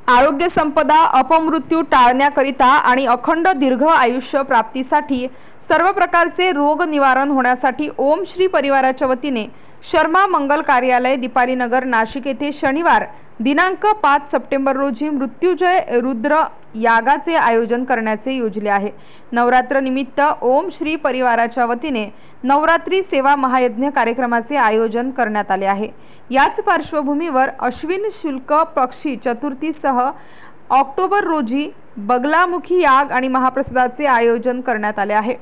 आरोग्य संपदा अपमृत्यू टाळण्याकरिता आणि अखंड दीर्घ आयुष्य प्राप्तीसाठी सर्व प्रकारचे रोग निवारण होण्यासाठी ओम श्री परिवाराच्या वतीने शर्मा मंगल कार्यालय दीपाली नगर नाशिक येथे शनिवार दिनांक 5 सप्टेंबर रोजी मृत्युंजय रुद्र यागाचे आयोजन करण्याचे योजले आहे। नवरात्र निमित्त ओम श्री परिवाराच्या वतीने नवरात्री सेवा महायज्ञ कार्यक्रमाचे आयोजन करण्यात आले आहे। याच पार्श्वभूमीवर अश्विन शुल्क पक्षी चतुर्थीसह ऑक्टोबर रोजी बगलामुखी याग आणि महाप्रसादाचे आयोजन करण्यात आले आहे।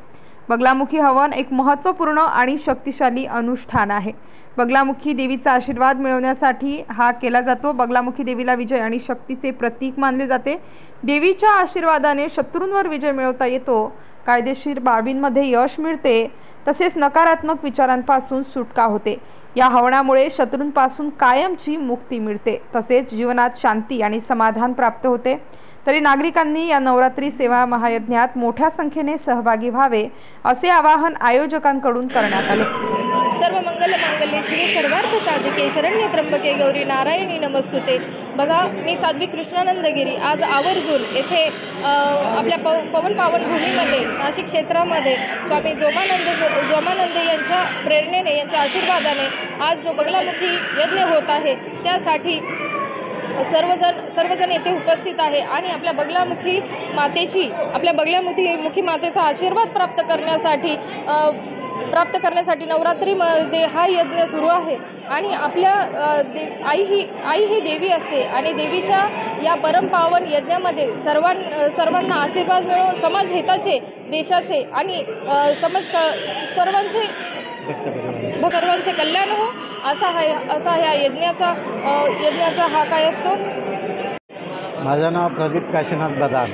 बगलामुखी हवन एक महत्त्वपूर्ण आणि शक्तिशाली अनुष्ठान आहे। बगलामुखी देवीचा आशीर्वाद मिळवण्यासाठी हा केला जातो। बगलामुखी देवीला विजय आणि शक्तीचे प्रतीक मानले जाते। देवीच्या आशीर्वादाने शत्रूंवर विजय मिळवता येतो, कायदेशीर बाबींमध्ये यश मिळते, तसेच नकारात्मक विचारांपासून सुटका होते। या हवनामुळे शत्रूंपासून कायमची मुक्ती मिळते, तसेच जीवनात शांती आणि समाधान प्राप्त होते। तरी नागरिकांनी या नवरात्री सेवा महायज्ञात मोठ्या संख्येने सहभागी व्हावे असे आवाहन आयोजकांकडून करण्यात आले। सर्व मंगल मांगल्ये शिवे सर्वार्थ साधिके शरण्य त्र्यंबके गौरी नारायणी नमस्तुते। बघा, मी साध्वी कृष्णानंदगिरी आज आवर्जून येथे आपल्या पवन पावन भूमीमध्ये नाशिक क्षेत्रामध्ये स्वामी जोमानंद यांच्या प्रेरणेने, यांच्या आशीर्वादाने आज जो बगलामुखी यज्ञ होत आहे त्यासाठी सर्वजण येथे उपस्थित आहे आणि आपल्या बगलामुखी मातेचा आशीर्वाद प्राप्त करण्यासाठी नवरात्रीमध्ये हा यज्ञ सुरू आहे। आणि आपल्या आई ही देवी असते आणि देवीच्या या परमपावन यज्ञामध्ये सर्वांना आशीर्वाद मिळो, समाज हिताचे, देशाचे आणि सर्वांचे कल्याण हो असा ह्या यज्ञाचा हा काय असतो। माझं नाव प्रदीप काशीनाथ बदान,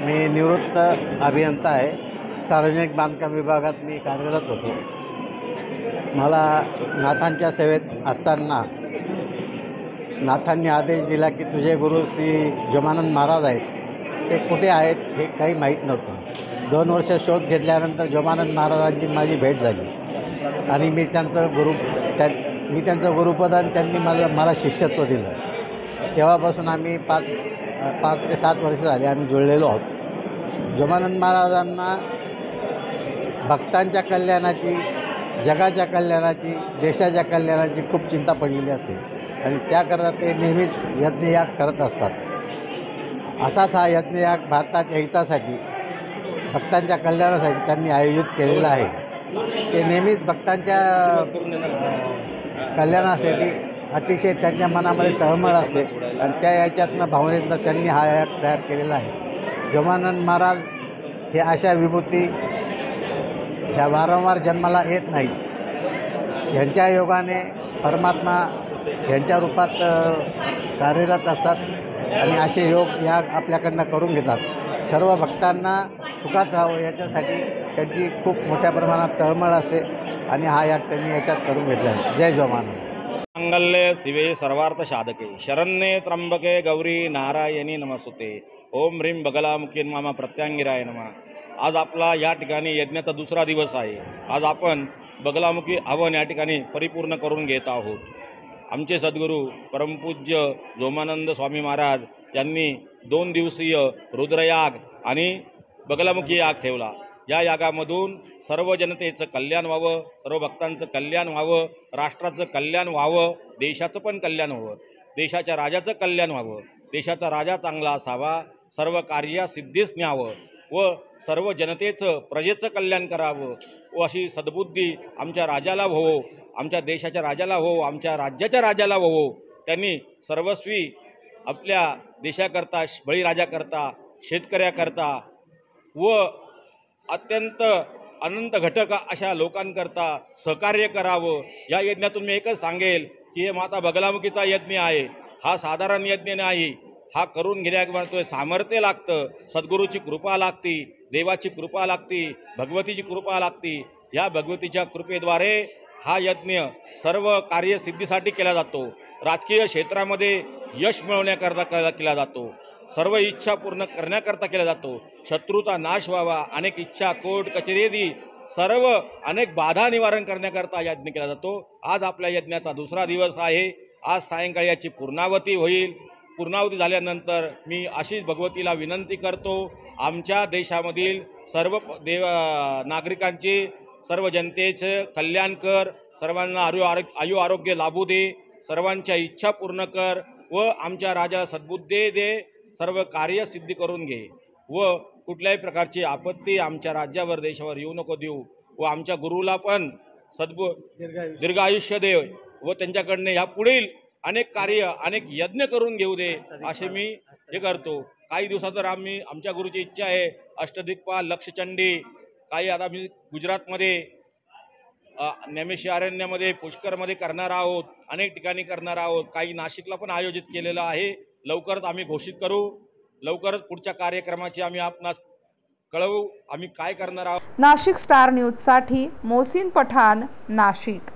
मी निवृत्त अभियंता आहे। सार्वजनिक बांधकाम विभागात मी कार्यरत होतो। मला नाथांच्या सेवेत असताना नाथांनी आदेश दिला की तुझे गुरु श्री जोमानंद महाराज आहेत, ते कुठे आहेत हे काही माहीत नव्हतं। 2 वर्ष शोध घेतल्यानंतर जोमानंद महाराजांची माझी भेट झाली आणि मी त्यांचं गुरुपद आणि त्यांनी मला शिष्यत्व दिलं। तेव्हापासून आम्ही 5 ते 7 वर्ष झाले आम्ही जुळलेलो आहोत। जोमानंद महाराजांना भक्तांच्या कल्याणाची, जगाच्या कल्याणाची, देशाच्या कल्याणाची खूप चिंता पडलेली असते आणि त्याकरता ते नेहमीच यज्ञयाग करत असतात। असाच हा यज्ञयाग भारताच्या हितासाठी, भक्तांच्या कल्याणासाठी त्यांनी आयोजित केलेला आहे। ते नेहमीच भक्तांच्या कल्याणासाठी अतिशय त्यांच्या मनामध्ये तळमळ असते आणि त्या याच्यातनं भावनेतनं त्यांनी हा याग तयार केलेला आहे। जोमानंद महाराज हे अशा विभूती ह्या वारंवार जन्माला येत नाहीत। ह्यांच्या योगाने परमात्मा ह्यांच्या रूपात कार्यरत असतात आणि असे योग याग आपल्याकडनं करून घेतात। सर्व भक्तांना सुखात राहावं याच्यासाठी त्यांची खूप मोठ्या प्रमाणात तळमळ असते आणि हा याग त्यांनी याच्यात करून घेतला आहे। जय जोमानंद। मंगल्ये शिवे सर्वार्थ साधके शरण्ये त्र्यंबके गौरी नारायणी नमस्तुते। ओम ह्रीं बगलामुखी नमः प्रत्यांगिराय नमः। आज आपला या ठिकाणी यज्ञाचा दुसरा दिवस आहे। आज आपण बगलामुखी हवन या ठिकाणी परिपूर्ण करून घेत आहोत। आमचे सद्गुरू परमपूज्य जोमानंद स्वामी महाराज यांनी 2 दिवसीय रुद्रयाग आणि बगलामुखी याग ठेवला। या यागामधून सर्व जनतेचं कल्याण व्हावं, सर्व भक्तांचं कल्याण व्हावं, राष्ट्राचं कल्याण व्हावं, देशाचं पण कल्याण व्हावं, देशाच्या राजाचं कल्याण व्हावं, देशाचा राजा चांगला असावा, सर्व कार्य सिद्धीस न्यावं व सर्व जनतेचं, प्रजेचं कल्याण करावं व अशी सद्बुद्धी आमच्या राजाला हो, आमच्या देशाच्या राजाला हो, आमच्या राज्याच्या राजाला हो। त्यांनी सर्वस्वी आपल्या देशाकरता, बळीराजाकरता, शेतकऱ्याकरता व अत्यंत अनंत घटक अशा लोकांकरता सहकार्य करावं। या यज्ञातून मी एकच सांगेल की हे माता बगलामुखीचा यज्ञ आहे, हा साधारण यज्ञ नाही। हा करून घेण्यामध्ये सामर्थ्य लागतं, सद्गुरूची कृपा लागती, देवाची कृपा लागती, भगवतीची कृपा लागती। या भगवतीच्या कृपेद्वारे हा यज्ञ सर्व कार्यसिद्धीसाठी केला जातो, राजकीय क्षेत्रामध्ये यश मिळवण्याकरता केला जातो, सर्व इच्छा पूर्ण करण्याकरता केला जातो, शत्रूचा नाश व्हावा, अनेक इच्छा कोर्ट कचेरी सर्व अनेक बाधा निवारण करण्याकरता यज्ञ केला जातो। आज आपल्या यज्ञाचा दुसरा दिवस आहे। आज सायंकाळी याची पूर्णावती होईल पूर्णावधी झाल्यानंतर मी अशीच भगवतीला विनंती करतो, आमच्या देशामधील सर्व नागरिकांचे, सर्व जनतेचं कल्याण कर, सर्वांना आयु आरोग्य लाभू दे, सर्वांच्या इच्छा पूर्ण कर व आमच्या राजाला सद्बुद्धी दे, सर्व कार्य सिद्धी करून घे व कुठल्याही प्रकारची आपत्ती आमच्या राज्यावर देशावर येऊ नको देऊ व आमच्या गुरुला पण दीर्घ आयुष्य दे व त्यांच्याकडनं ह्या पुढील अनेक कार्य अनेक यज्ञ करून घेऊ दे असे मी हे करतो। काही दिवसातर आमच्या गुरुची इच्छा आहे अष्टदिक्पाल लक्षचंडी, काही आता मी गुजरातमध्ये नेमेशी अरण्यामध्ये पुष्करमध्ये करणार आहोत, अनेक ठिकाणी करणार आहोत, काही नाशिकला पण आयोजित केलेलं आहे। लवकरच आम्ही घोषित करू, लवकरच पुढच्या कार्यक्रमाची आम्ही आपणास कळवू आम्ही काय करणार आहोत। नाशिक स्टार न्यूजसाठी मोहसिन पठाण, नाशिक।